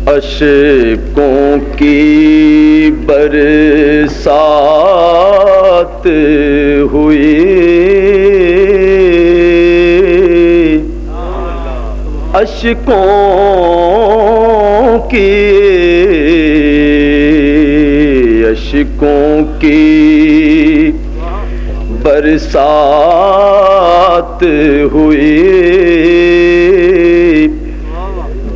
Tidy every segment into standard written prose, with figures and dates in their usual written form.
عاشقوں کی برسات ہوئی، عاشقوں کی برسات ہوئی،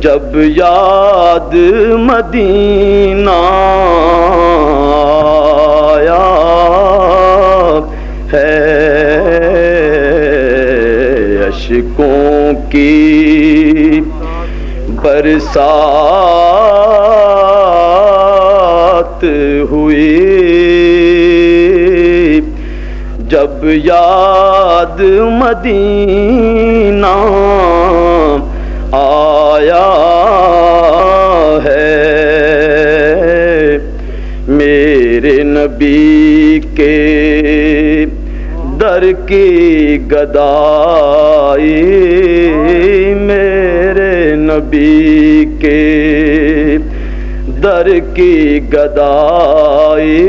جب یاد مدینہ آیا ہے، عاشقوں کی برسات ہوئی، جب یاد مدینہ آیا ہے، میرے نبی کے در کی گدائی، میرے نبی کے در کی گدائی،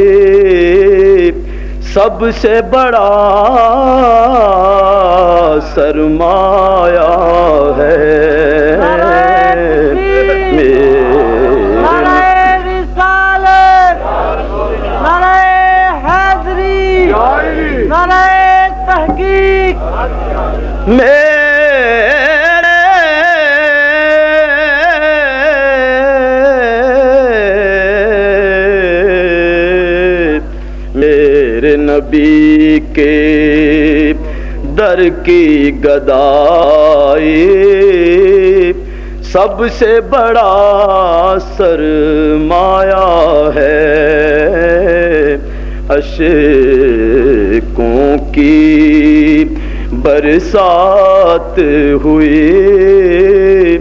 سب سے بڑا سرمایہ ہے، میرے نبی کے در کی گدائی، سب سے بڑا سرمایہ ہے، عاشقوں کی برسات ہوئی،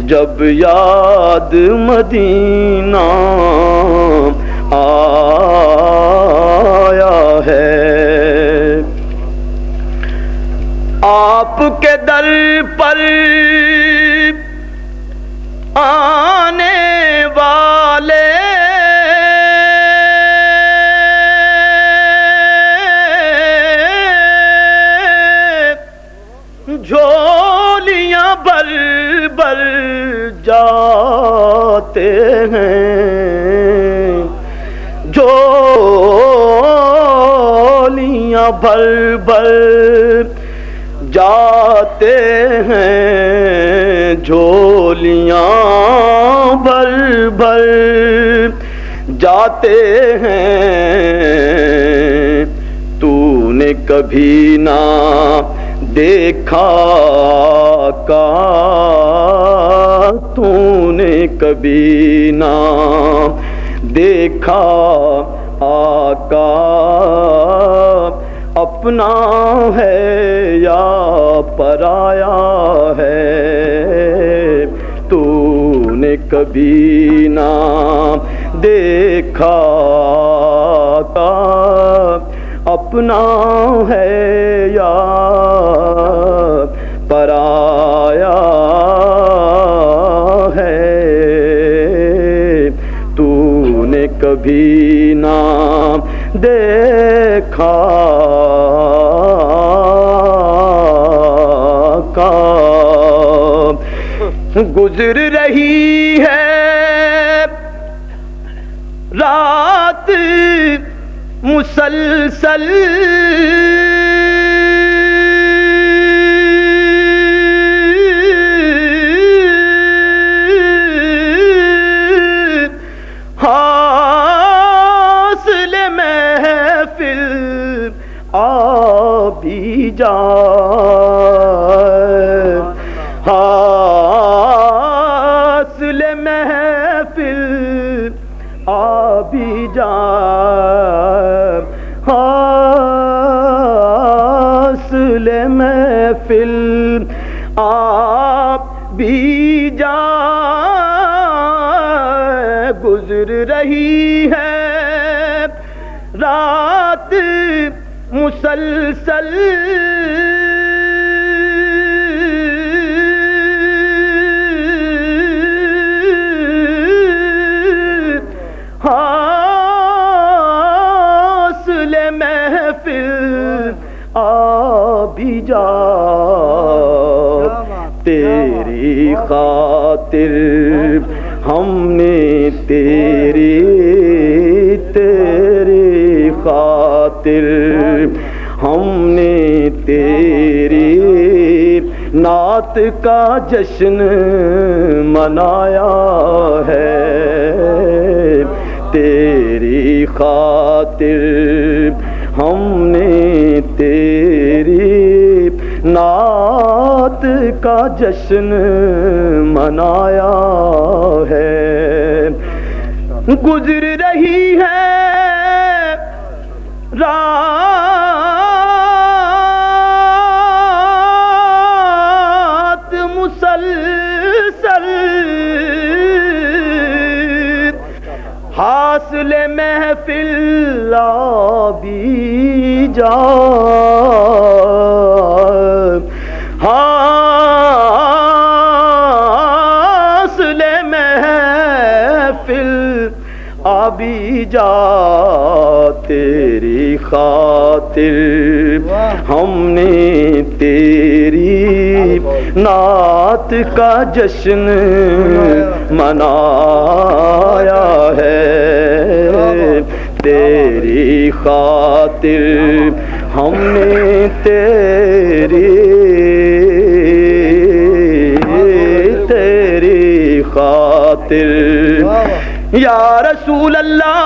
جب یاد مدینہ آیا ہے، آپ کے در پر آنے والے جھولیاں بھر بھر جاتے ہیں، جھولیاں بھر بھر جاتے ہیں، جھولیاں بھر بھر جاتے ہیں، تو نے کبھی نہ دیکھا کا، تو نے کبھی نہ دیکھا آقا، اپنا ہے یا پرایا ہے، تو نے کبھی نہ دیکھا آقا، اپنا ہے یا پرایا ہے، تو نے کبھی نہ دیکھا کا، گزر رہی ہے رات مسلسل، حاصل محفل آ بھی جائے، حاصل محفل آ بھی جائے، محفل آپ بھی جائے گزر رہی ہے رات مسلسل حاصل محفل آ بھی جا تیری خاطر ہم نے تیری خاطر ہم نے تیری نعت کا جشن منایا ہے تیری خاطر ہم نے تیری نعت کا جشن منایا ہے گزر رہی ہے رات مسلسل حاصل محفل آ بھی جا حاصل محفل آ بھی جا تیری خاطر ہم نے تیری نعت کا جشن منایا ہے تیری خاطر ہم نے تیری خاطر یا رسول اللہ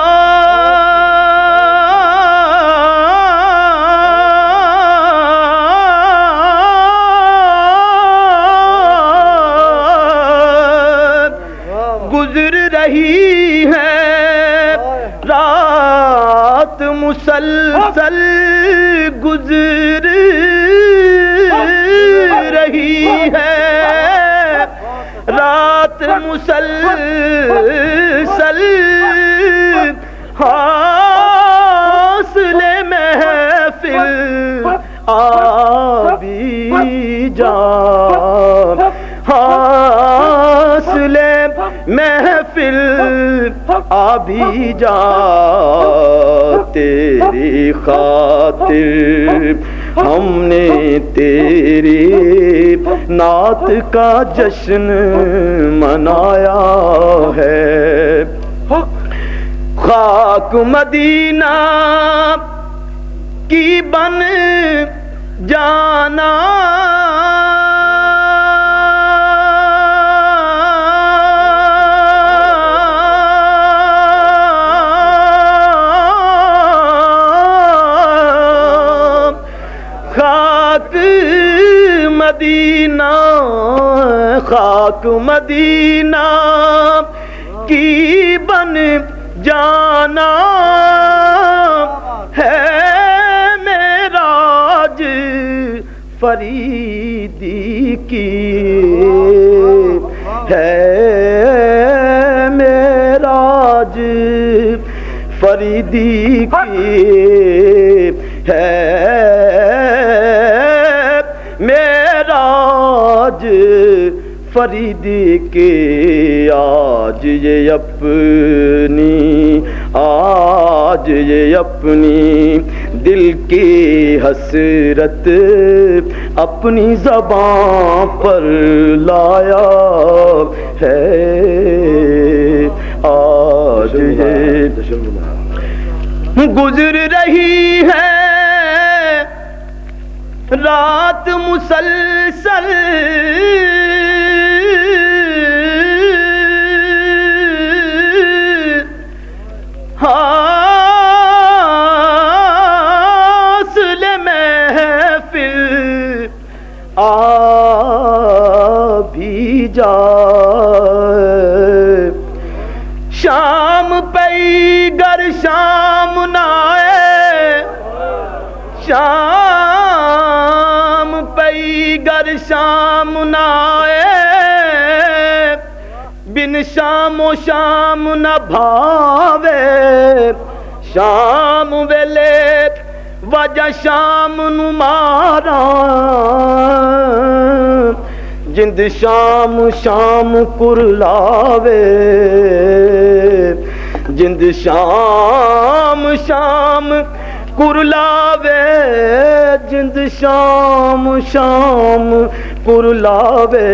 گزر رہی ہے رات مسلسل گزر رہی ہے رات مسلسل حاصل محفل آ بھی جا حاصل محفل آ بھی جا تیری خاطر ہم نے تیری نعت کا جشن منایا ہے خاک مدینہ کی بن جانا مدینہ خاک مدینہ کی بن جانا ہے معراج فریدی کی ہے معراج فریدی کی ہے معراج فریدی کے آج یہ اپنی دل کی حسرت اپنی زبان پر لایا ہے آج یہ گزر رہی ہے رات مسلسل حاصل محفل آ بھی جائے شام پئی گر شام نہ آئے شام پئی گر شام نہ آئے بن شام و شام نہ بھاوے شام ویلے وجہ شام نو مارا جند شام شام کرلاوے جند شام شام کرلاوے جند شام شام کرلاوے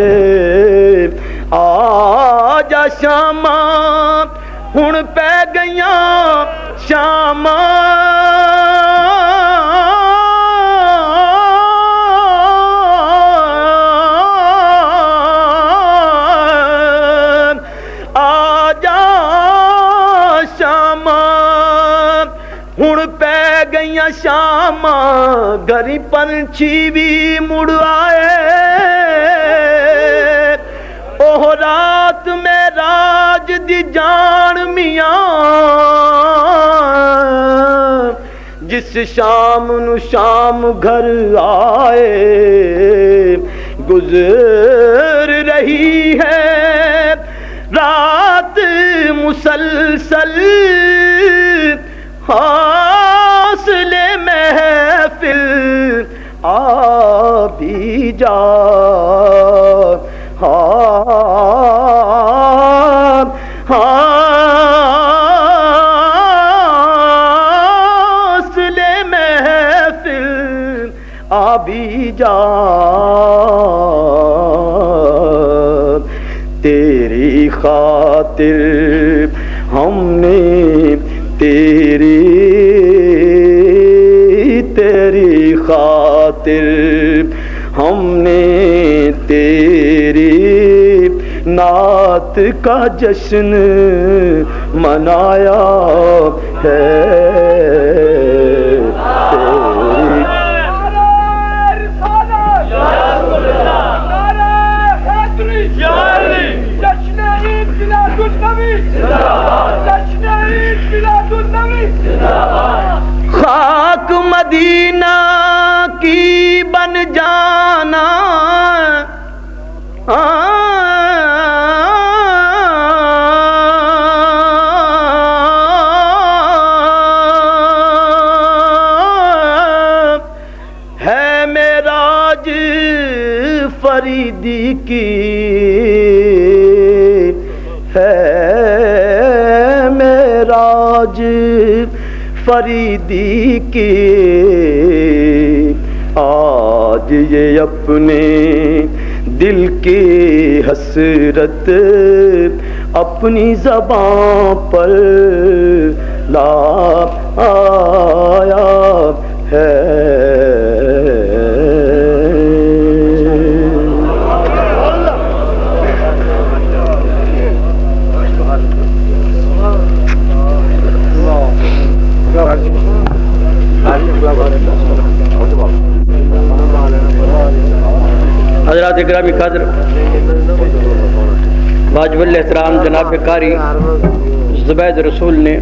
آجا شاما ہن پہ گئیاں شاما آجا شاما ہن پہ گئیاں شاما گھری پنچھی بھی مڑ آئے اوہ رات میں راج دی جان میاں جس شام نو شام گھر آئے گزر رہی ہے رات مسلسل حاصلے محفل آ بھی جا حاصلے محفل آ بھی جا تیری خاطر ہم نے تیری خاطر ہم نے تیری نعت کا جشن منایا ہے خاک مدینہ کی بن جانا ہے معراج فریدی کی ہے معراج فریدی کی آج یہ اپنے دل کی حسرت اپنی زبان پر لا آیا ہے حضرات گرامی قدر واجب الاحترام جناب قاری زبید رسول نے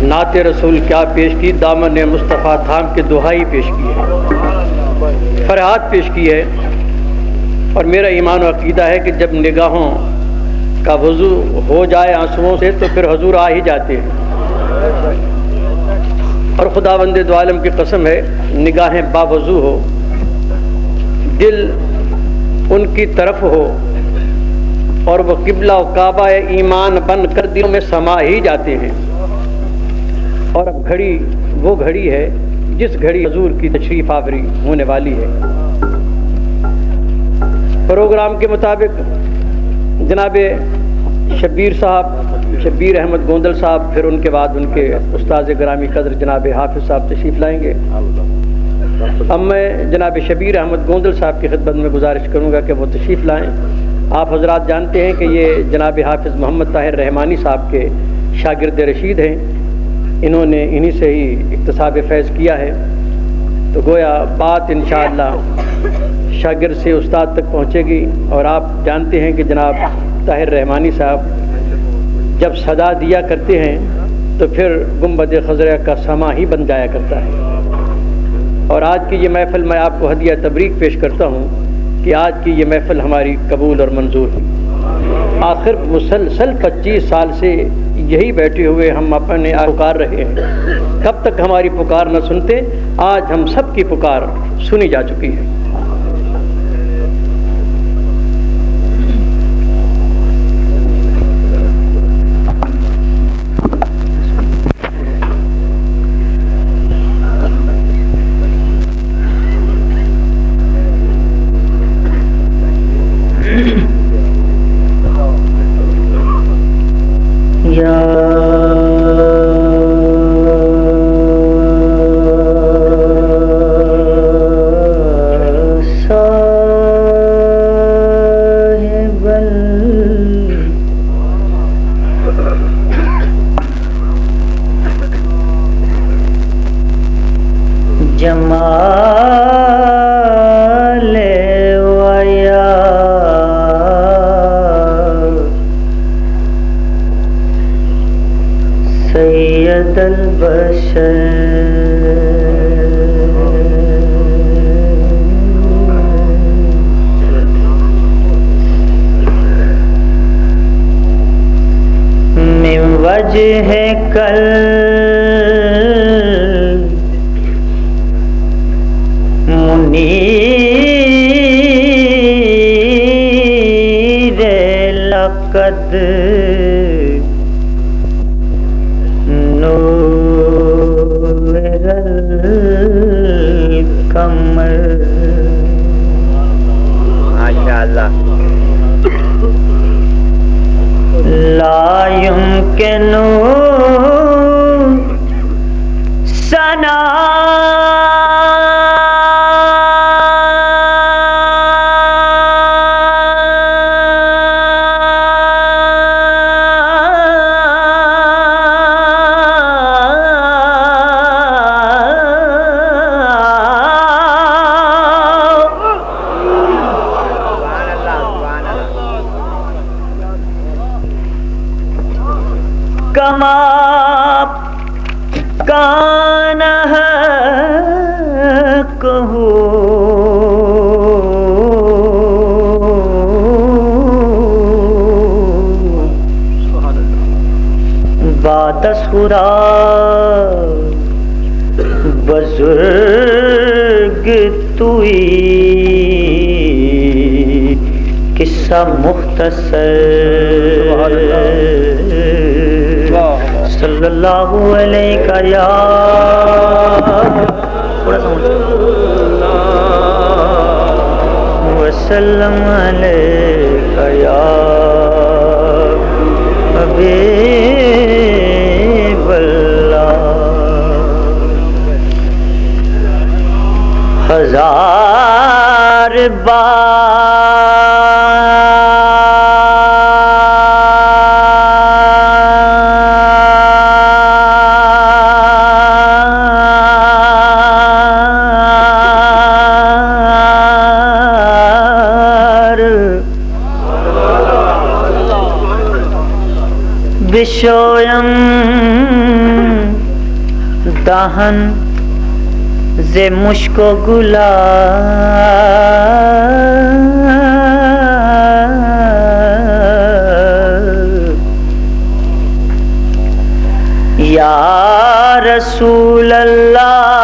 نعت رسول کیا پیش کی، دامن مصطفیٰ تھام کے دہائی پیش کی ہے، فریاد پیش کی ہے، اور میرا ایمان و عقیدہ ہے کہ جب نگاہوں کا وضو ہو جائے آنسوؤں سے تو پھر حضور آ ہی جاتے ہیں، اور خداوند دو عالم کی قسم ہے نگاہیں باوضو ہو، دل ان کی طرف ہو اور وہ قبلہ و کعبہ ایمان بن کر دلوں میں سما ہی جاتے ہیں، اور اب گھڑی وہ گھڑی ہے جس گھڑی حضور کی تشریف آوری ہونے والی ہے۔ پروگرام کے مطابق جناب شبیر صاحب، شبیر احمد گوندل صاحب، پھر ان کے بعد ان کے استاد گرامی قدر جناب حافظ صاحب تشریف لائیں گے۔ اب میں جناب شبیر احمد گوندل صاحب کی خدمت میں گزارش کروں گا کہ وہ تشریف لائیں۔ آپ حضرات جانتے ہیں کہ یہ جناب حافظ محمد طاہر رحمانی صاحب کے شاگرد رشید ہیں، انہوں نے انہی سے ہی اکتساب فیض کیا ہے، تو گویا بات انشاءاللہ شاگرد سے استاد تک پہنچے گی۔ اور آپ جانتے ہیں کہ جناب طاہر رحمانی صاحب جب صدا دیا کرتے ہیں تو پھر گنبد خضرہ کا سما ہی بن جایا کرتا ہے، اور آج کی یہ محفل میں آپ کو ہدیہ تبریک پیش کرتا ہوں کہ آج کی یہ محفل ہماری قبول اور منظور ہوئی۔ آخر مسلسل 25 سال سے یہی بیٹھے ہوئے ہم اپنے پکار رہے ہیں، کب تک ہماری پکار نہ سنتے؟ آج ہم سب کی پکار سنی جا چکی ہے۔ سید البشر من وجہ کل منیر لقد القمر ماشاءاللہ لا يمكن ثنا کما کان حقہ بعد خورا بزرگ توئی قصہ مختصر صلی اللہ علیہ یا وسلم علیہ یا حبیب اللہ ہزار بشویم دهن ز مشک و گلاب یا رسول اللہ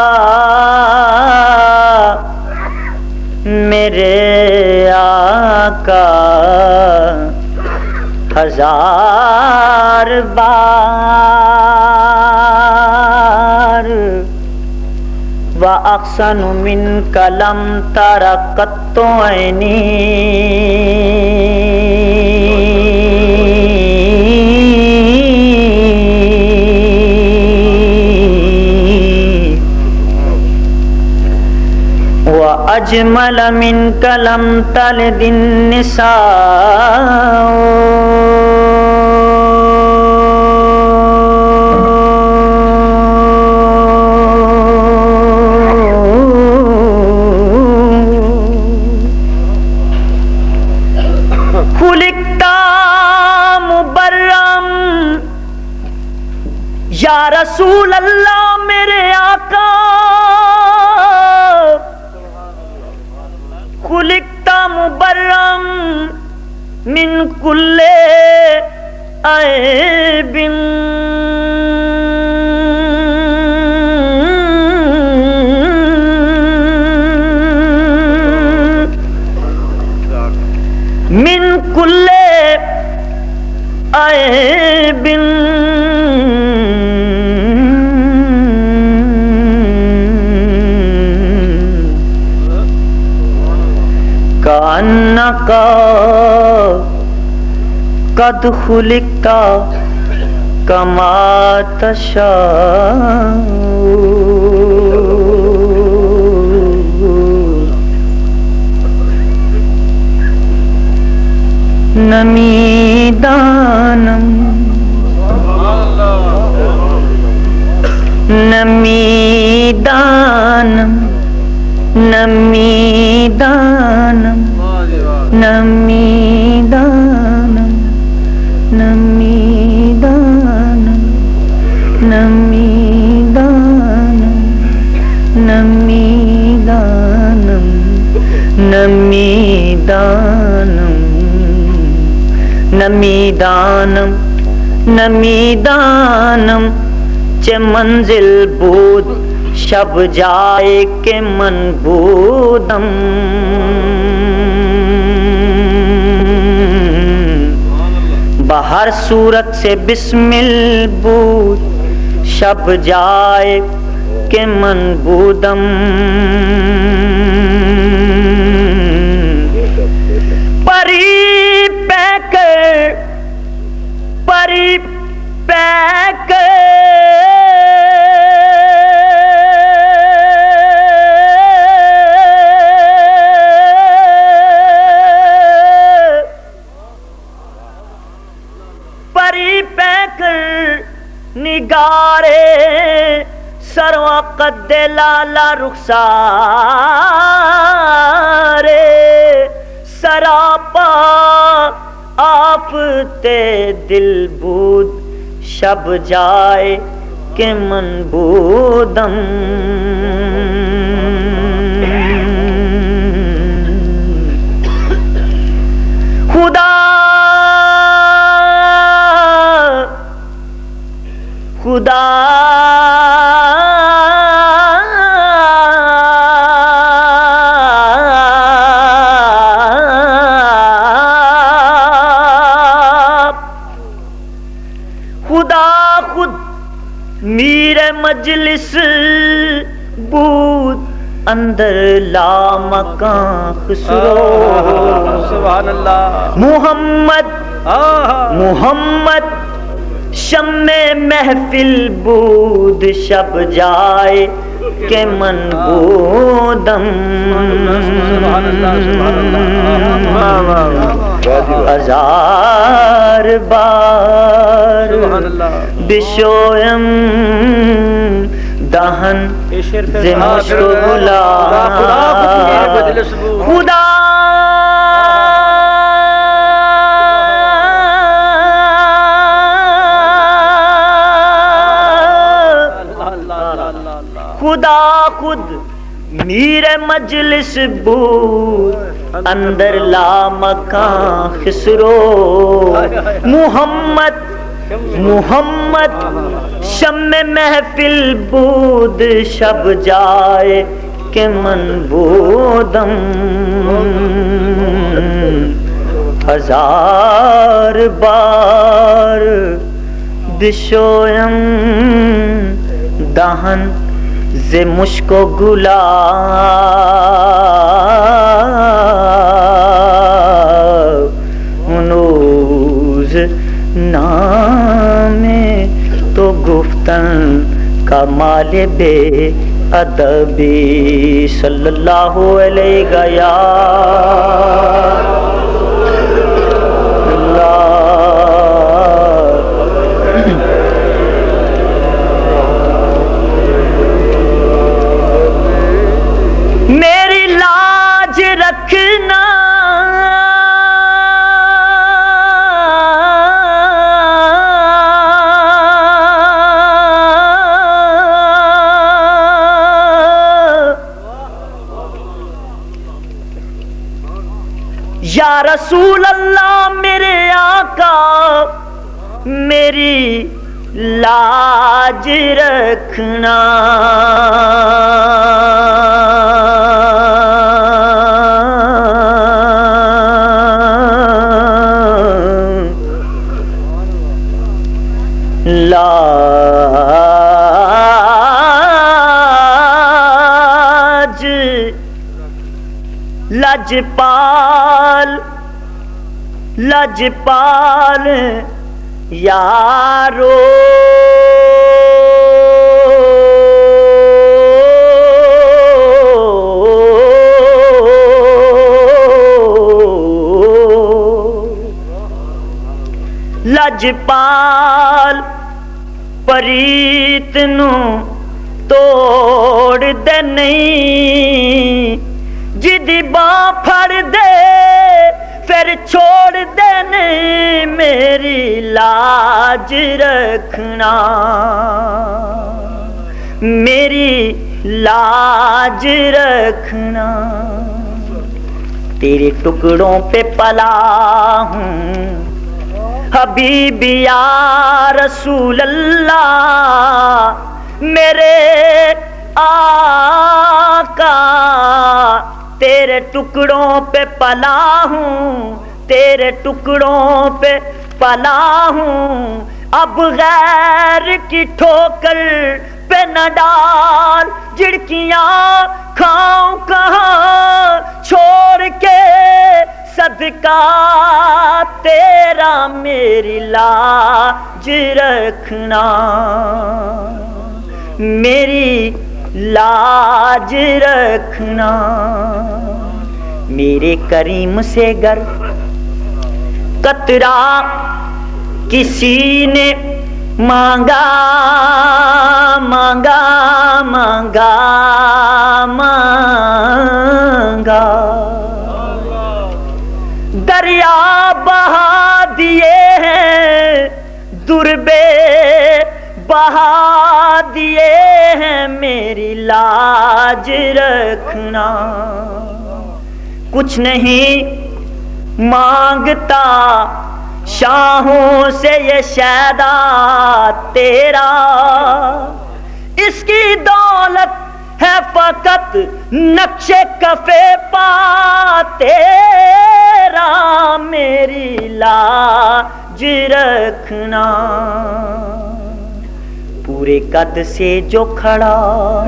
میرے آقا ہزار بار وَأَحْسَنُ مِنْكَ لَمْ تَرَ قَطُّ عَيْنِي وَأَجْمَلَ مِنْكَ لَمْ تَلِدِ النِّسَاءُ یا رسول اللہ میرے آقا خلقت مبرم من کل عیب من کل عیب کأنک قد خلقت کما تشاء نمیدانم نمیدانم نمیدانم نمیدانم نمیدانم نمیدانم نمیدانم نمیدانم نمیدانم نمیدانم چه منزل بود شب جائے کہ من بودم بہر صورت سے بسمل بود شب جائے کہ من بودم پری پیک نگارے سروا قد لالا رخسارے سراپا آفتے دل بود شب جائے کہ من بودم خدا خدا خدا خود میر مجلس بود اندر لامکان خسرو سبحان اللہ محمد محمد شمع محفل بود شب جائے کہ من بودم ہزار بار بشویم دہن ز مشک گلاب خدا خدا خود میر مجلس بود اندر لامکان خسرو محمد محمد شمع محفل بود شب جائے کہ من بودم ہزار بار بشویم دہن ز مشک و گلاب ہنوز نام تو گفتن کمال بے ادبی صلی اللہ علیہ گیا میری لاج رکھنا یا رسول اللہ میرے آقا میری لاج رکھنا، لاج لجپال لجپال یارو لجپال پریت نو توڑ دے نہیں، جدی باں پھڑ دے پھر چھوڑ دے نہیں، میری لاج رکھنا میری لاج رکھنا، تیرے ٹکڑوں پہ پلا ہوں حبیب یا رسول اللہ، میرے آقا تیرے ٹکڑوں پہ پلا ہوں، تیرے ٹکڑوں پہ پلا ہوں، اب غیر کی ٹھوکر پہ نہ ڈال، جھڑکیاں کھاؤں کہاں چھوڑ کے صدقہ تیرا میری لاج رکھنا میری لاج رکھنا، میرے کریم سے گر قطرہ کسی نے مانگا مانگا مانگا مانگا، دریا بہا دیے ہیں دربے بہا دیے ہیں، میری لاج رکھنا، کچھ نہیں مانگتا شاہوں سے یہ شیدا تیرا، اس کی دولت ہے فقط نقش کفے پا تیرا، میری لاج رکھنا، پورے قد سے جو کھڑا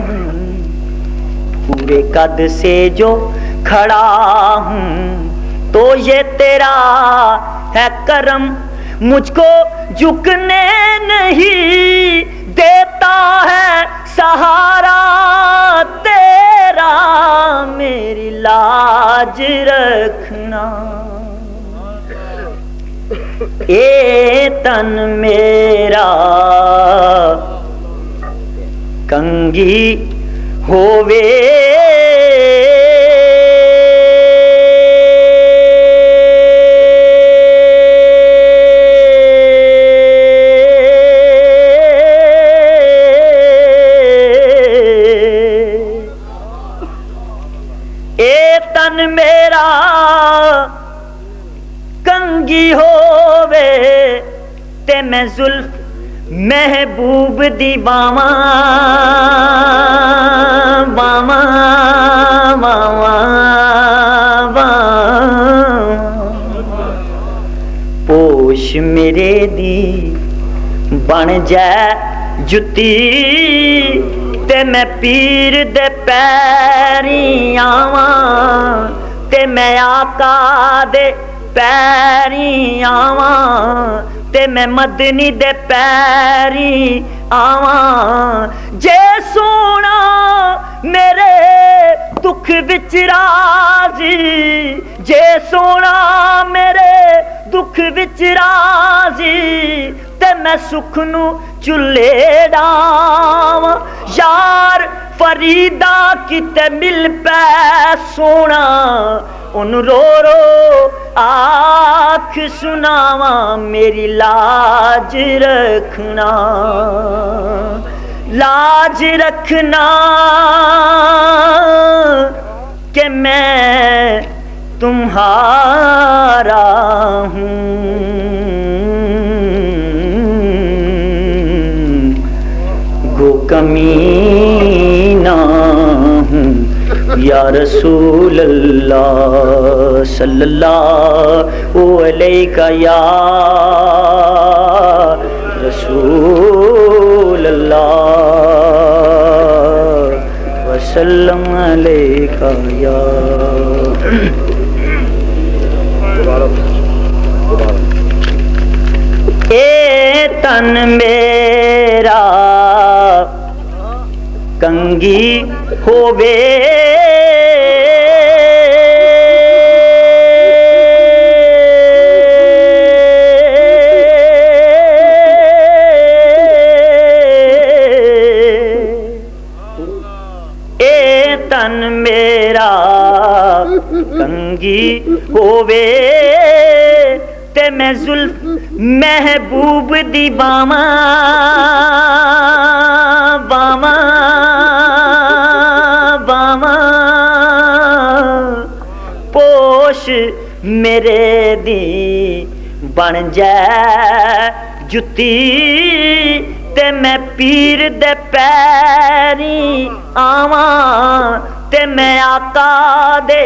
ہوں، پورے قد سے جو کھڑا ہوں، تو یہ تیرا ہے کرم، مجھ کو جھکنے نہیں دیتا ہے سہارا تیرا، میری لاج رکھنا، اے تن میرا کنگھی ہووے میرا کنگی ہووے تے میں زلف محبوب دی باواں باواں باواں باواں، پوش میرے دی بن جائے جتی تے میں پیر دے پیری آواں، تے میں آقا دے پیری آواں، تے میں مدنی دے پیری آواں، جے سونا میرے دکھ وچ راضی، جے سونا میرے دکھ وچ راضی، تے میں سکھ نو چلے ڈاواں، یار فریدا کتے مل پے سونا، ان رو رو آنکھ سناواں، میری لاج رکھنا لاج رکھنا، کہ میں تمہارا ہوں، گو کمینہ ہوں یا رسول اللہ صلی اللہ علیہ یا رسول اللہ وسلم علیہ یا اے تن میرا کنگی ہووے اے تن میرا کنگی ہووے تے میں زلف محبوب دی باواں باواں باواں پوش میرے دی بن جائے جتی تے میں پیر دے پیری آواں تے میں آقا دے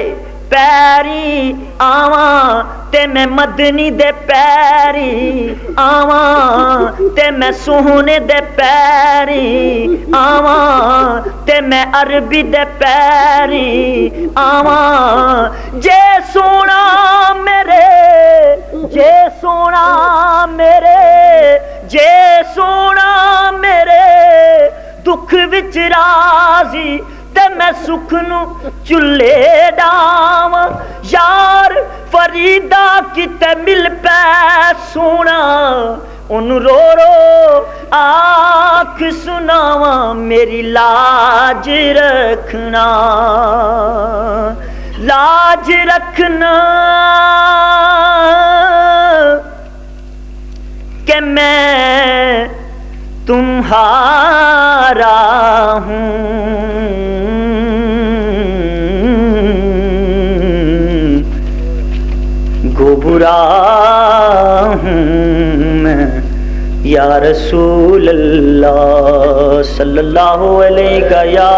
پیری آواں تے میں مدنی دے پیری آواں تے میں سوہنے دے پیری آواں تے میں عربی دے پیری آواں جے سونا میرے جے سونا میرے جے سونا میرے دکھ وچ راضی تے میں سکھ نو چلے ڈاواں یار فریدا کتے مل پے سونا ان رو رو آنکھ سناواں میری لاج رکھنا لاج رکھنا کہ میں تمہارا ہوں گو برا ہوں میں یا رسول اللہ صلی اللہ علیہ یا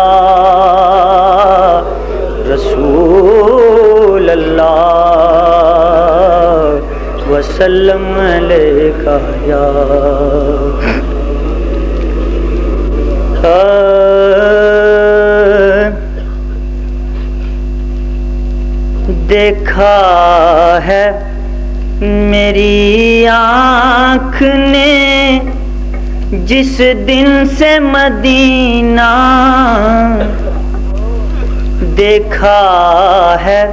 رسول اللہ وسلم علیہ یا دیکھا ہے میری آنکھ نے جس دن سے مدینہ دیکھا ہے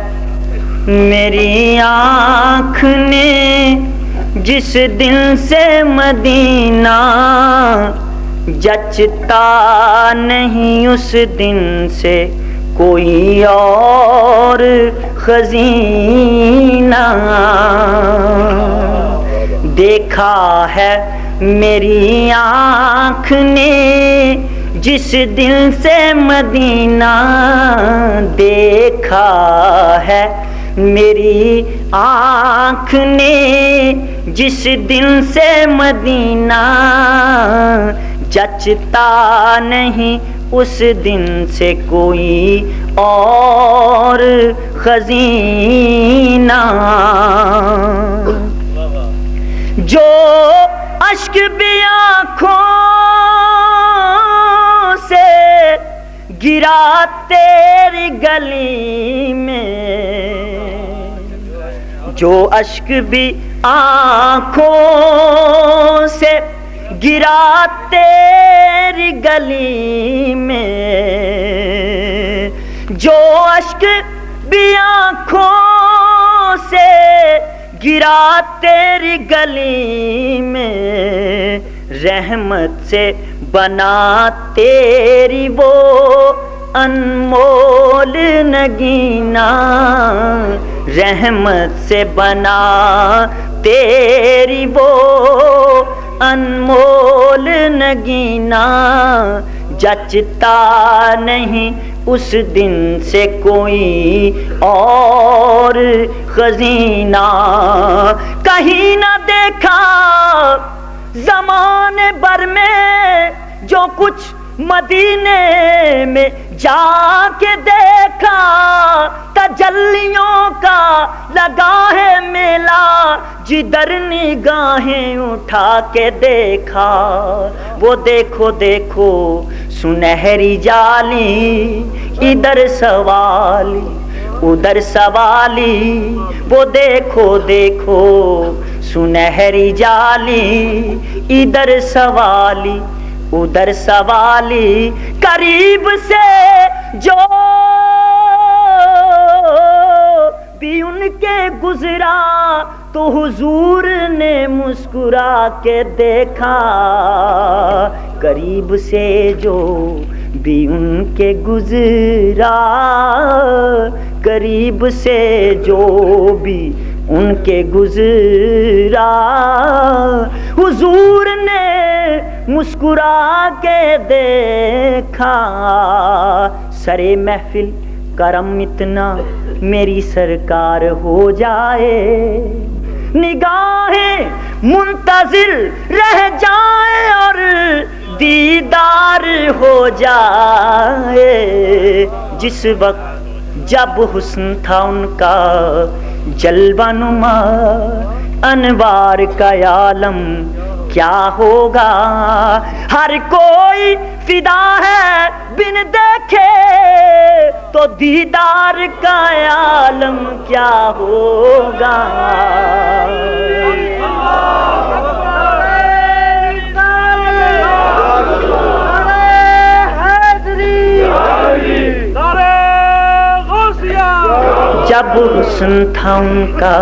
میری آنکھ نے جس دن سے مدینہ جچتا نہیں اس دن سے کوئی اور خزینہ دیکھا ہے میری آنکھ نے جس دل سے مدینہ دیکھا ہے میری آنکھ نے جس دل سے مدینہ جچتا نہیں اس دن سے کوئی اور خزینہ جو اشک بھی آنکھوں سے گرا تیری گلی میں جو اشک بھی آنکھوں سے گرا تیری گلی میں جو اشک بھی آنکھوں سے گرا تیری گلی میں رحمت سے بنا تیری وہ انمول نگینا رحمت سے بنا تیری وہ انمول نگینا جچتا نہیں اس دن سے کوئی اور خزینہ کہیں نہ دیکھا زمانے بھر میں، جو کچھ مدینے میں جا کے دیکھا، تجلیوں کا لگا ہے میلہ، جدھر نگاہیں اٹھا کے دیکھا، وہ دیکھو دیکھو سنہری جالی، ادھر سوالی ادھر سوالی، وہ دیکھو دیکھو سنہری جالی، ادھر سوالی ادھر سوالی، قریب سے جو بھی ان کے گزرا تو حضور نے مسکرا کے دیکھا، قریب سے جو بھی ان کے گزرا، قریب سے جو بھی ان کے گزرا، حضور نے مسکرا کے دیکھا، سرے محفل کرم اتنا میری سرکار ہو جائے، نگاہیں منتظر رہ جائے اور دیدار ہو جائے، جس وقت جب حسن تھا ان کا جلوہ نما، انوار کا عالم کیا ہوگا، ہر کوئی فدا ہے بن دیکھے تو دیدار کا عالم کیا ہوگا۔ جب حسن تھا ان کا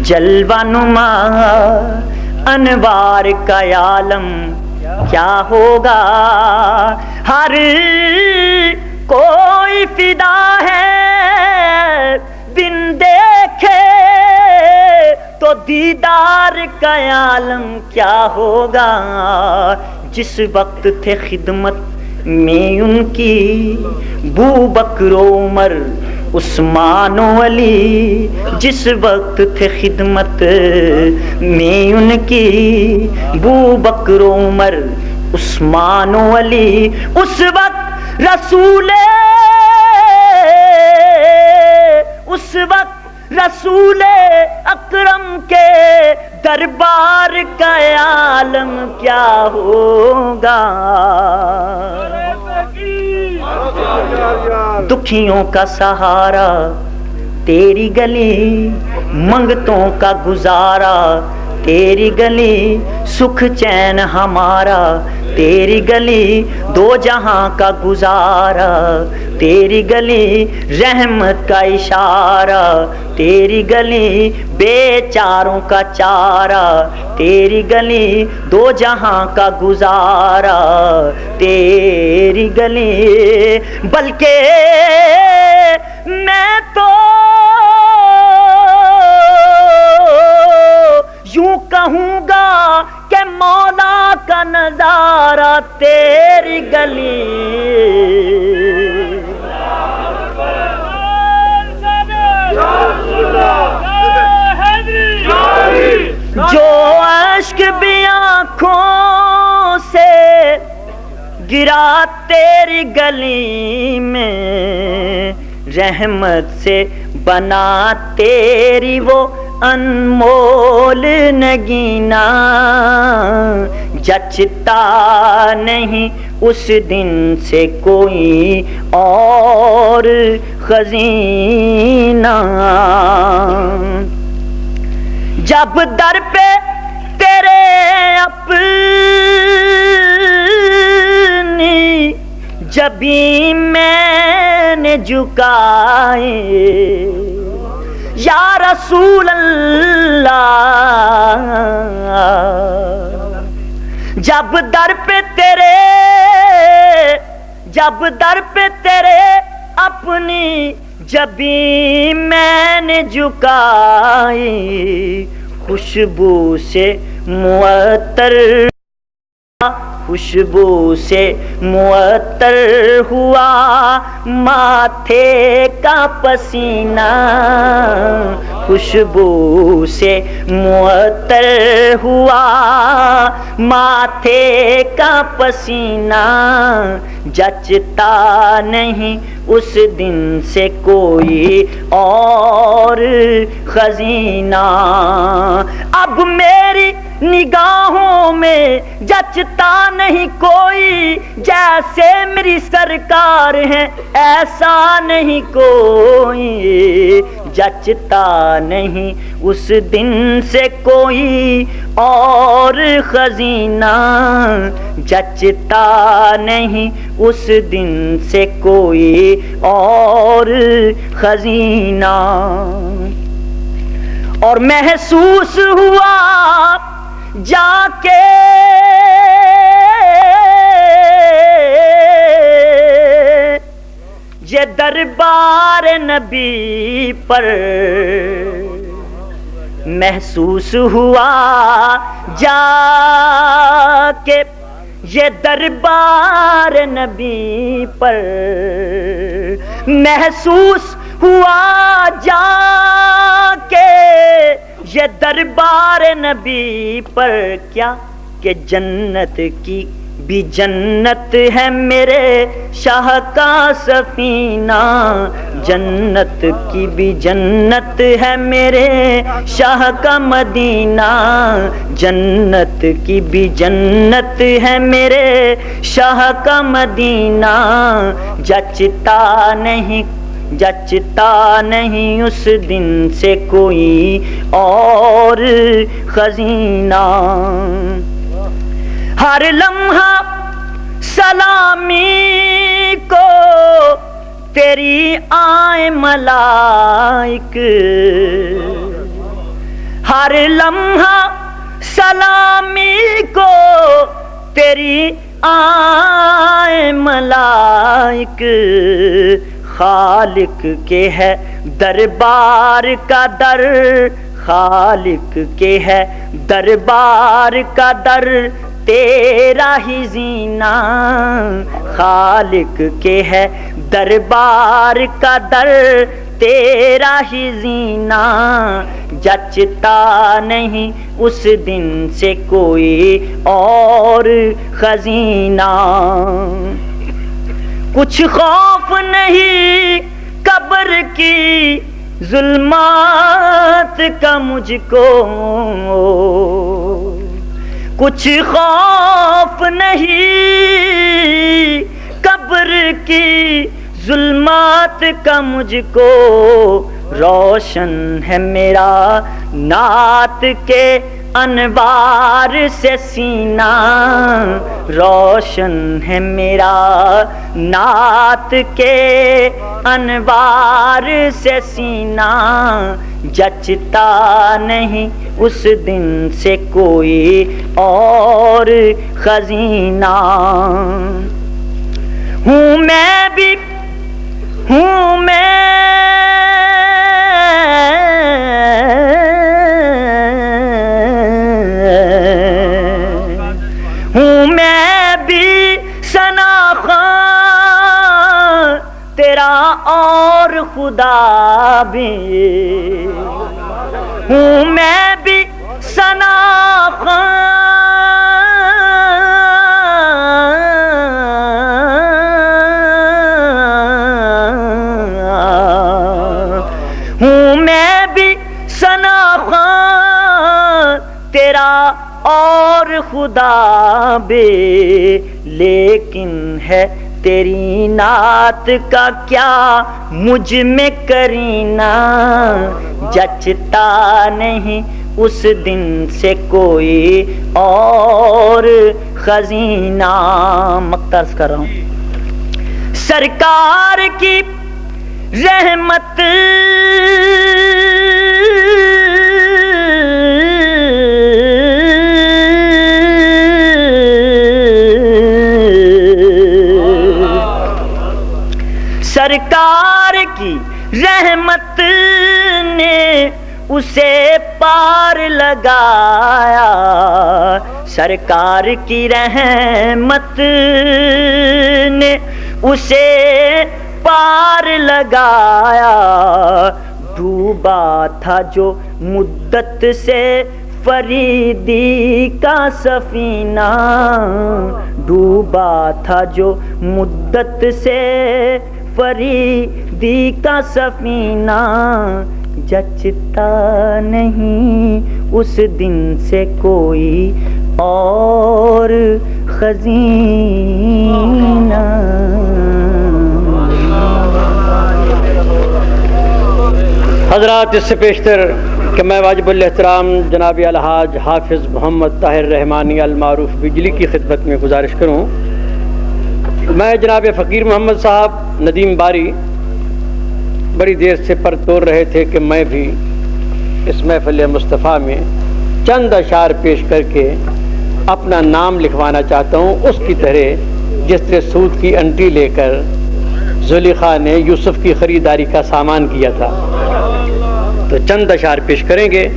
جلوہ نما، انوار کا عالم کیا ہوگا، ہر کوئی فدا ہے بن دیکھے تو دیدار کا عالم کیا ہوگا، جس وقت تھے خدمت میں ان کی بو بکر و عمر عثمان و علی، جس وقت تھے خدمت میں ان کی بو بکر و عمر عثمان و علی، اس وقت رسول اکرم کے دربار کا عالم کیا ہوگا، دکھیوں کا سہارا تیری گلی، منگتوں کا گزارا تیری گلی، سکھ چین ہمارا تیری گلی، دو جہاں کا گزارا تیری گلی، رحمت کا اشارہ تیری گلی، بے چاروں کا چارہ تیری گلی، دو جہاں کا گزارا تیری گلی، بلکہ میں تو یوں کہوں گا کہ مولا کا نظارہ تیری گلی، جو اشک بھی آنکھوں سے گرا تیری گلی میں، رحمت سے بنا تیری وہ انمول نگینا، جچتا نہیں اس دن سے کوئی اور خزینہ، جب در پہ تیرے اپنی جبیں میں نے جھکائے، یا رسول اللہ، جب در پہ تیرے اپنی جبیں میں نے جھکائی، خوشبو سے معطر خوشبو سے معطر ہوا ماتھے کا پسینہ، خوشبو سے معطر ہوا ماتھے کا پسینہ، جچتا نہیں اس دن سے کوئی اور خزینہ، اب میری نگاہوں میں جچتا نہیں کوئی، جیسے میری سرکار ہیں ایسا نہیں کوئی، جچتا نہیں اس دن سے کوئی اور خزینہ، جچتا نہیں اس دن سے کوئی اور خزینہ۔ اور محسوس ہوا جا کے یہ دربار نبی پر، محسوس ہوا جا کے یہ دربار نبی پر، محسوس ہوا جا کے یہ دربار نبی پر، کیا کہ جنت کی بھی جنت ہے میرے شاہ کا سفینہ، جنت کی بھی جنت ہے میرے شاہ کا مدینہ، جنت کی بھی جنت ہے میرے شاہ کا مدینہ، جچتا نہیں اس دن سے کوئی اور خزینہ، ہر لمحہ سلامی کو تیری آئے ملائک، ہر لمحہ سلامی کو تیری آئے ملائک، خالق کے ہے دربار کا در، خالق کے ہے دربار کا در تیرا ہی زینہ، خالق کے ہے دربار کا در تیرا ہی زینہ، جچتا نہیں اس دن سے کوئی اور خزینہ، کچھ خوف نہیں قبر کی ظلمات کا مجھ کو، کچھ خوف نہیں قبر کی ظلمات کا مجھ کو، روشن ہے میرا نعت کے انوار سے سینہ، روشن ہے میرا نعت کے انوار سے سینہ، جچتا نہیں اس دن سے کوئی اور خزینہ، ہوں میں بھی ہوں میں بھی ثناخواں تیرا اور خدا بھی، ہوں میں بھی ثناخواں ہوں میں بھی ثناخواں تیرا اور خدا بھی، لیکن ہے تیری نعت کا کیا مجھ میں کرینہ، جچتا نہیں اس دن سے کوئی اور خزینہ۔ مقترض کر رہا ہوں، سرکار کی رحمت سرکار کی رحمت نے اسے پار لگایا، سرکار کی رحمت نے اسے پار لگایا، ڈوبا تھا جو مدت سے فریدی کا سفینہ، ڈوبا تھا جو مدت سے فریدی کا سفینہ، جچتا نہیں اس دن سے کوئی اور خزینہ۔ حضرات، اس سے پیشتر کہ میں واجب الاحترام جناب الحاج حافظ محمد طاہر رحمانی المعروف بجلی کی خدمت میں گزارش کروں، میں جناب فقیر محمد صاحب ندیم باری بڑی دیر سے پر توڑ رہے تھے کہ میں بھی اس محفل مصطفیٰ میں چند اشعار پیش کر کے اپنا نام لکھوانا چاہتا ہوں، اس کی طرح جس طرح سود کی انٹی لے کر زلیخا نے یوسف کی خریداری کا سامان کیا تھا۔ تو چند اشعار پیش کریں گے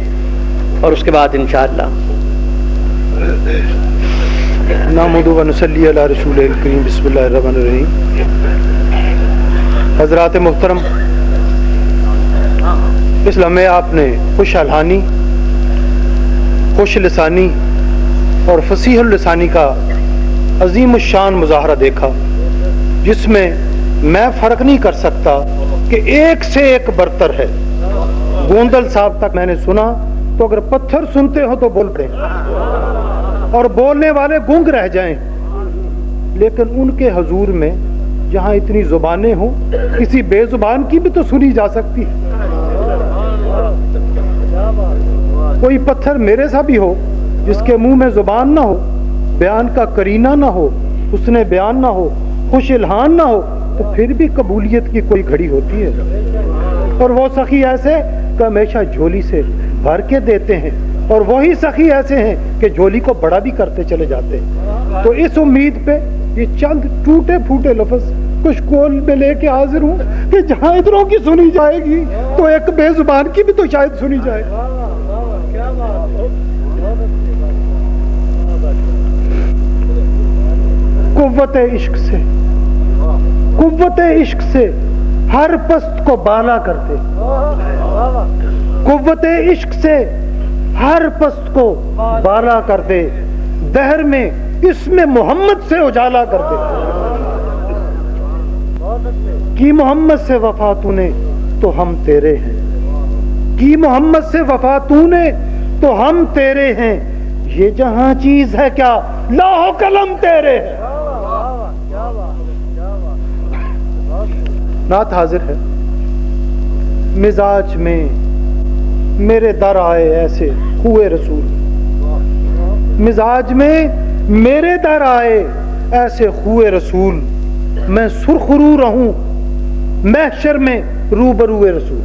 اور اس کے بعد انشاءاللہ نحمدہ و نصلی علی رسول الکریم۔ بسم اللہ الرحمن الرحیم۔ حضرات محترم، اس لمحے آپ نے خوش الحانی، خوش لسانی اور فصیح اللسانی کا عظیم الشان مظاہرہ دیکھا، جس میں میں فرق نہیں کر سکتا کہ ایک سے ایک برتر ہے۔ گوندل صاحب تک میں نے سنا تو اگر پتھر سنتے ہو تو بول پڑیں اور بولنے والے گنگ رہ جائیں، لیکن ان کے حضور میں جہاں اتنی زبانیں ہوں، کسی بے زبان کی بھی تو سنی جا سکتی ہے۔ کوئی پتھر میرے سا بھی ہو جس کے منہ میں زبان نہ ہو، بیان کا کرینہ نہ ہو، حسن بیان نہ ہو، خوش الحان نہ ہو، تو پھر بھی قبولیت کی کوئی گھڑی ہوتی ہے۔ اور وہ سخی ایسے کہ ہمیشہ جھولی سے بھر کے دیتے ہیں، اور وہی سخی ایسے ہیں کہ جھولی کو بڑا بھی کرتے چلے جاتے ہیں۔ تو اس امید پہ یہ چند ٹوٹے پھوٹے لفظ کچھ کول میں لے کے حاضر ہوں کہ جہاں ادھروں کی سنی جائے گی تو ایک بے زبان کی بھی تو شاید سنی جائے۔ قوت عشق سے، قوت عشق سے ہر پست کو بالا کرتے، قوت عشق سے ہر پست کو بالا کر دے، دہر میں اسم محمد سے اجالا کر دے۔ کی محمد سے وفا تو نے تو ہم تیرے ہیں، کی محمد سے وفا تو نے تو ہم تیرے ہیں، یہ جہاں چیز ہے کیا لوح و قلم تیرے ہیں۔ نعت حاضر ہے۔ مزاج میں میرے در آئے ایسے خوئے رسول، مزاج میں میرے در آئے ایسے خوئے رسول، میں سرخرو رہوں محشر میں روبروئے رسول۔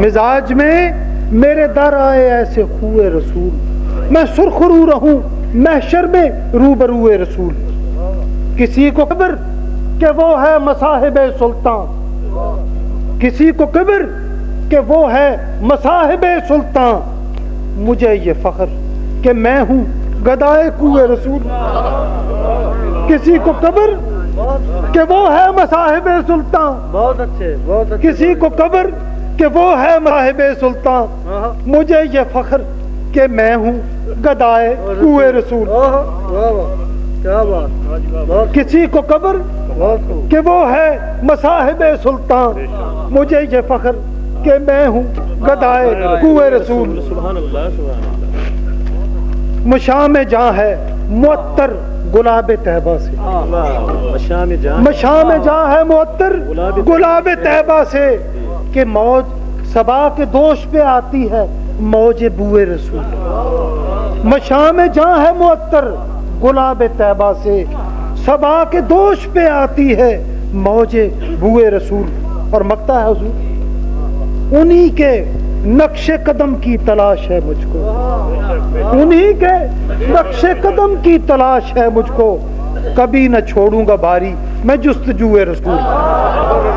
مزاج میں میرے در آئے ایسے خوئے رسول، میں سرخرو رہوں محشر میں روبروئے رسول۔ کسی کو کبر کہ وہ ہے مصاحب سلطان، کسی کو کبر کہ وہ ہے مصاحب سلطان، مجھے یہ فخر کہ میں ہوں گدائے کوئے رسول۔ کسی کو کبر کہ وہ ہے مصاحب سلطان، بہت اچھے، بہت اچھے، کسی کو کبر کہ وہ ہے مصاحب سلطان، مجھے یہ فخر کہ میں ہوں گدائے کوئے رسول۔ کیا بات، کسی کو کبر کہ وہ ہے مصاحب سلطان، مجھے یہ فخر کہ میں ہوں گدائے کوئے رسول۔ مشام جاں ہے معطر گلاب طیبہ سے، مشام جاں ہے معطر گلاب طیبہ سے، کہ موج صبا کے دوش پہ آتی ہے موج بوئے رسول۔ مشام جاں ہے معطر گلاب طیبہ سے، صبا کے دوش پہ آتی ہے موج بوئے رسول۔ اور مقطع ہے حضور، انہی کے نقش قدم کی تلاش ہے مجھ کو، انہی کے نقش قدم کی تلاش ہے مجھ کو، کبھی نہ چھوڑوں گا باری میں جستجوئے رسول۔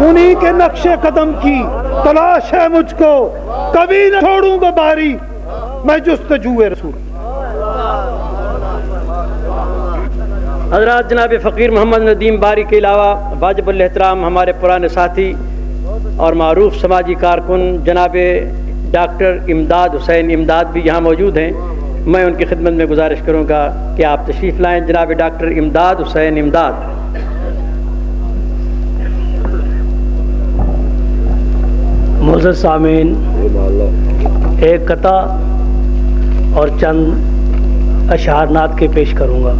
انہی کے نقش قدم کی تلاش ہے مجھ کو، کبھی نہ چھوڑوں گا باری میں جستجوئے رسول۔ حضرات جناب فقیر محمد ندیم باری کے علاوہ واجب الاحترام ہمارے پرانے ساتھی اور معروف سماجی کارکن جناب ڈاکٹر امداد حسین امداد بھی یہاں موجود ہیں. میں ان کی خدمت میں گزارش کروں گا کہ آپ تشریف لائیں. جناب ڈاکٹر امداد حسین امداد. معزز سامعین، ایک قطع اور چند اشعار نعت کے پیش کروں گا.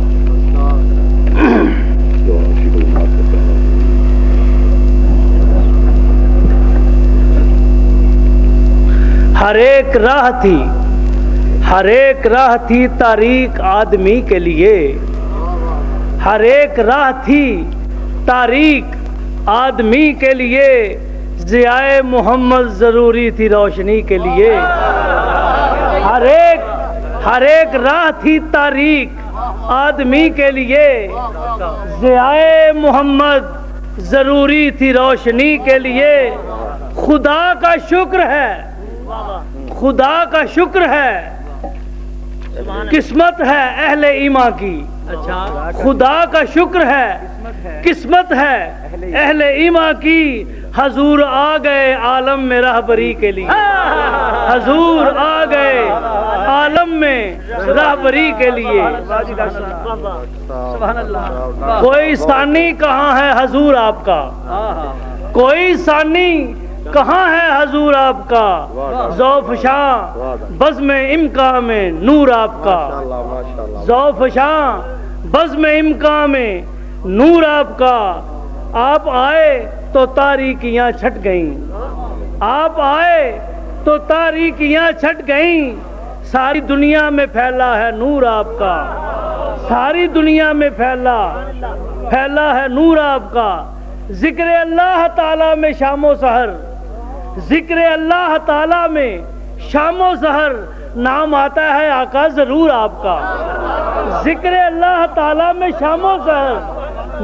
ہر ایک راہ تھی تاریک آدمی کے لیے، ہر ایک راہ تھی تاریک آدمی کے لیے، ضیائے محمد ضروری تھی روشنی کے لیے. ہر ایک راہ تھی تاریک آدمی کے لیے، ضیائے محمد ضروری تھی روشنی کے لیے. خدا کا شکر ہے، خدا کا شکر ہے، قسمت ہے اہل ایمان کی. خدا کا شکر ہے، قسمت ہے اہل ایمان کی. حضور آ گئے عالم میں رہبری کے لیے، حضور آ گئے عالم میں رہبری کے لیے. کوئی ثانی کہاں ہے حضور آپ کا، کوئی ثانی کہاں ہے حضور آپ کا. ذوفشاں بزم امکان میں نور آپ کا، ذوفشاں بزم امکان میں نور آپ کا. آپ آئے تو تاریکیاں چھٹ گئیں، آپ آئے تو تاریکیاں چھٹ گئیں. ساری دنیا میں پھیلا ہے نور آپ کا، ساری دنیا میں پھیلا ہے نور آپ کا. ذکر اللہ تعالیٰ میں شام و سحر، ذکر اللہ تعالیٰ میں شام و سحر نام آتا ہے آقا ضرور آپ کا. ذکر اللہ تعالیٰ میں شام و سحر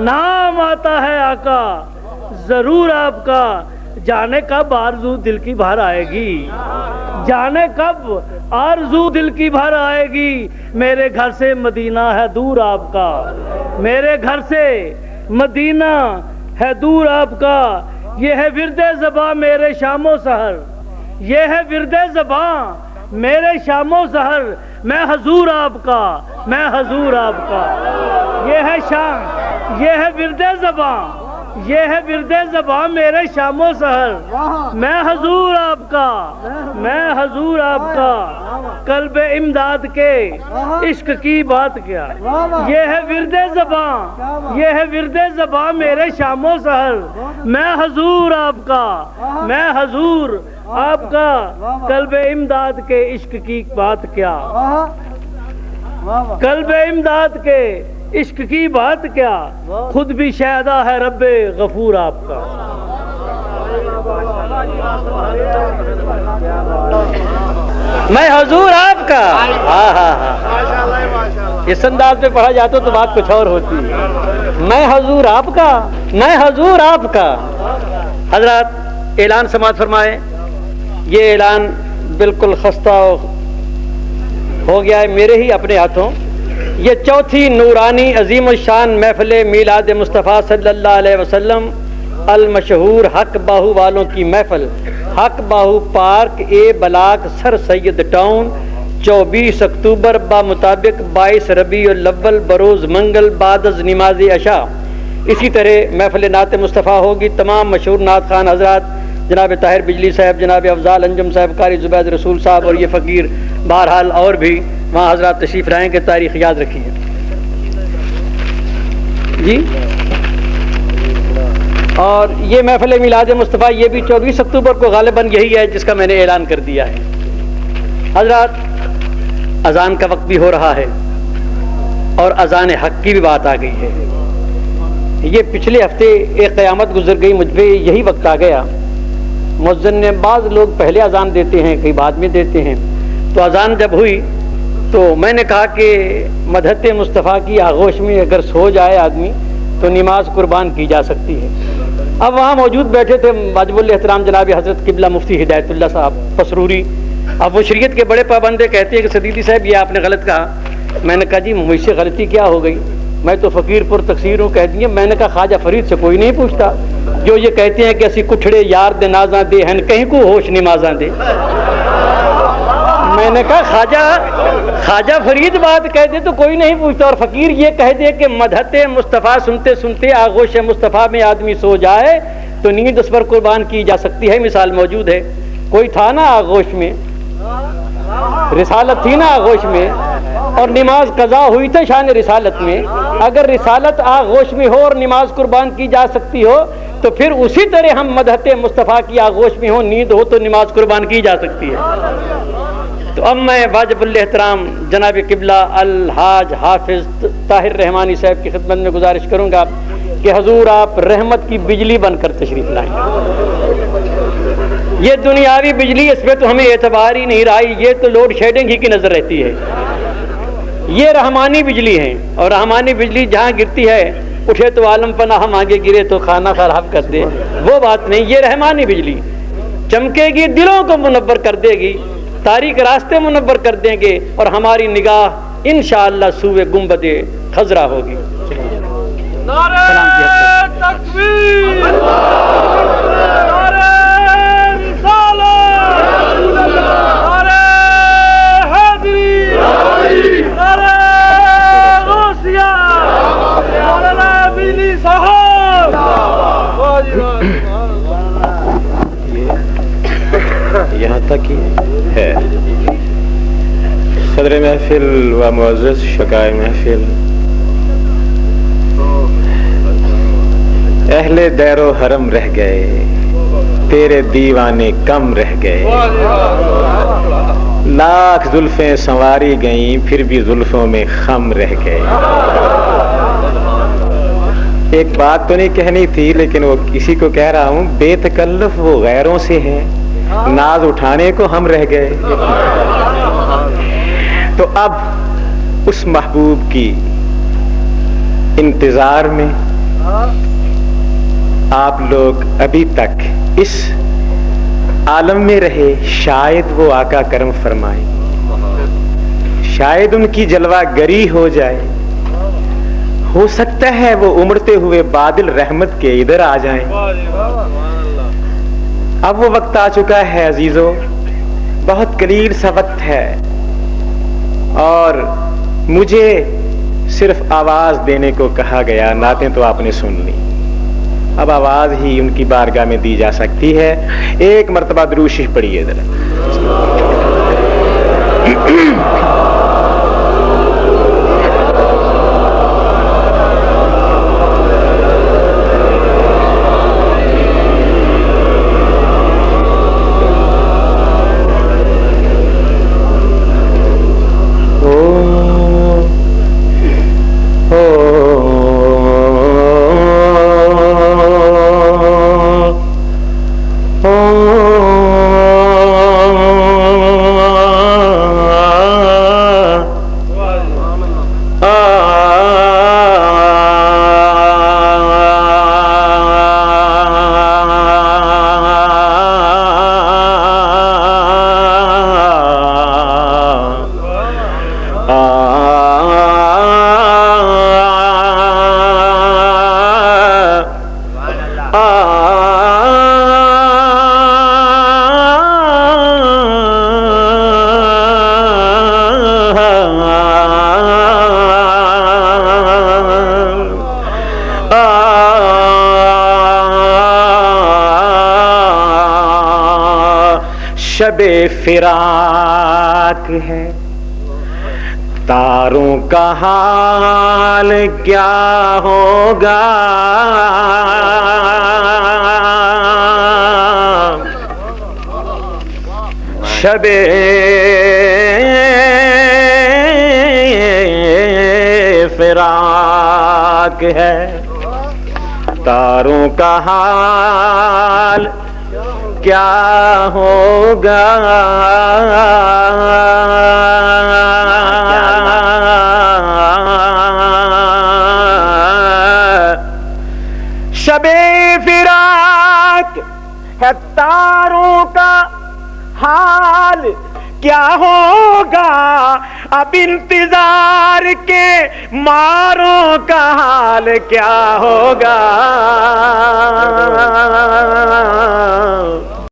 نام آتا ہے آقا ضرور آپ کا. جانے کب آرزو دل کی بھر آئے گی، جانے کب آرزو دل کی بھر آئے گی. میرے گھر سے مدینہ ہے دور آپ کا، میرے گھر سے مدینہ ہے دور آپ کا. یہ ہے ورد زباں میرے شام و سحر، یہ ہے ورد زباں میرے شام و سحر. میں حضور آپ کا، میں حضور آپ کا. یہ ہے شام، یہ ہے ورد زباں، یہ ہے ورد زباں میرے شام و سحر. میں حضور آپ کا، میں حضور آپ کا. قلب امداد کے عشق کی بات کیا. یہ ہے ورد زباں، یہ ہے ورد زباں میرے شام و سحر. میں حضور آپ کا، میں حضور آپ کا. قلب امداد کے عشق کی بات کیا، قلب امداد کے عشق کی بات کیا. خود بھی شہدا ہے رب غفور آپ کا. میں حضور آپ کا. اس انداز میں پڑھا جاتا تو بات کچھ اور ہوتی. میں حضور آپ کا، میں حضور آپ کا. حضرات اعلان سماعت فرمائے. یہ اعلان بالکل خستہ ہو گیا ہے میرے ہی اپنے ہاتھوں. یہ چوتھی نورانی عظیم الشان محفل میلاد مصطفیٰ صلی اللہ علیہ وسلم المشہور حق باہو والوں کی محفل حق Bahu park a block sir Syed town 24 اکتوبر بمطابق 22 ربیع الاول بروز منگل بعد از نماز عشاء. اسی طرح محفل نعت مصطفیٰ ہوگی. تمام مشہور نعت خان حضرات جناب طاہر بجلی صاحب، جناب افضال انجم صاحب، قاری زبید رسول صاحب اور یہ فقیر بہرحال اور بھی وہاں حضرات تشریف لائیں کہ تاریخ یاد رکھیے. جی اور یہ محفل میلاد مصطفیٰ یہ بھی 24 اکتوبر کو غالباً یہی ہے جس کا میں نے اعلان کر دیا ہے. حضرات اذان کا وقت بھی ہو رہا ہے اور اذان حق کی بھی بات آ گئی ہے. یہ پچھلے ہفتے ایک قیامت گزر گئی، مجھ پہ یہی وقت آ گیا. مؤذن نے بعض لوگ پہلے اذان دیتے ہیں، کئی بعد میں دیتے ہیں. تو اذان جب ہوئی تو میں نے کہا کہ مدحت مصطفیٰ کی آغوش میں اگر سو جائے آدمی تو نماز قربان کی جا سکتی ہے. اب وہاں موجود بیٹھے تھے واجب الاحترام جناب حضرت قبلہ مفتی ہدایت اللہ صاحب پسروری. اب وہ شریعت کے بڑے پابندے کہتے ہیں کہ سدیدی صاحب یہ آپ نے غلط کہا. میں نے کہا جی مجھ سے غلطی کیا ہو گئی؟ میں تو فقیر پر تقصیر ہوں کہہ دیا. میں نے کہا خواجہ فرید سے کوئی نہیں پوچھتا جو یہ کہتے ہیں کہ اسی کٹھڑے یار دے نازاں دے ہیں کہیں کو ہوش نمازاں دے. میں نے کہا خواجہ فرید بات کہہ دے تو کوئی نہیں پوچھتا, اور فقیر یہ کہہ دے کہ مدحت مصطفیٰ سنتے سنتے آغوش مصطفیٰ میں آدمی سو جائے تو نیند اس پر قربان کی جا سکتی ہے. مثال موجود ہے, کوئی تھا نا آغوش میں, رسالت تھی نا آغوش میں, اور نماز قضا ہوئی تھی شان رسالت میں. اگر رسالت آغوش میں ہو اور نماز قربان کی جا سکتی ہو تو پھر اسی طرح ہم مدحت مصطفیٰ کی آغوش میں ہو, نیند ہو تو نماز قربان کی جا سکتی ہے. تو اب میں واجب الاحترام جناب قبلہ الحاج حافظ طاہر رحمانی صاحب کی خدمت میں گزارش کروں گا کہ حضور آپ رحمت کی بجلی بن کر تشریف لائیں. یہ دنیاوی بجلی اس پہ تو ہمیں اعتبار ہی نہیں رہا, یہ تو لوڈ شیڈنگ ہی کی نظر رہتی ہے. یہ رحمانی بجلی ہے, اور رحمانی بجلی جہاں گرتی ہے اٹھے تو عالم پناہ مانگے, گرے تو کھانا خراب کر دے, وہ بات نہیں. یہ رحمانی بجلی چمکے گی, دلوں کو منور کر دے گی, تاریک راستے منور کر دیں گے, اور ہماری نگاہ انشاءاللہ سوئے گنبد خضرا ہوگی. نعرہ تکبیر، نعرہ رسالت، نعرہ حیدری، نعرہ غوثیہ، مولانا بجلی صاحب. یہاں تک ہی ہے. صدر محفل و معزز شکائے محفل، اہل دیر و حرم رہ گئے، تیرے دیوانے کم رہ گئے. لاکھ زلفیں سنواری گئیں پھر بھی زلفوں میں خم رہ گئے. ایک بات تو نہیں کہنی تھی لیکن وہ کسی کو کہہ رہا ہوں، بے تکلف وہ غیروں سے ہیں، ناز اٹھانے کو ہم رہ گئے. تو اب اس محبوب کی انتظار میں آپ لوگ ابھی تک اس عالم میں رہے، شاید وہ آقا کرم فرمائیں، شاید ان کی جلوہ گری ہو جائے، ہو سکتا ہے وہ امڑتے ہوئے بادل رحمت کے ادھر آ جائیں. اب وہ وقت آ چکا ہے عزیزو، بہت قلیل سا وقت ہے، اور مجھے صرف آواز دینے کو کہا گیا. نعتیں تو آپ نے سن لی، اب آواز ہی ان کی بارگاہ میں دی جا سکتی ہے. ایک مرتبہ درود شریف پڑھیے ذرا. شب فراق ہے، تاروں کا حال کیا ہوگا، شب فراق ہے، تاروں کا حال کیا ہوگا، شب فراق ہے، تاروں کا حال کیا ہوگا، اب انتظار کے ماروں کا حال کیا ہوگا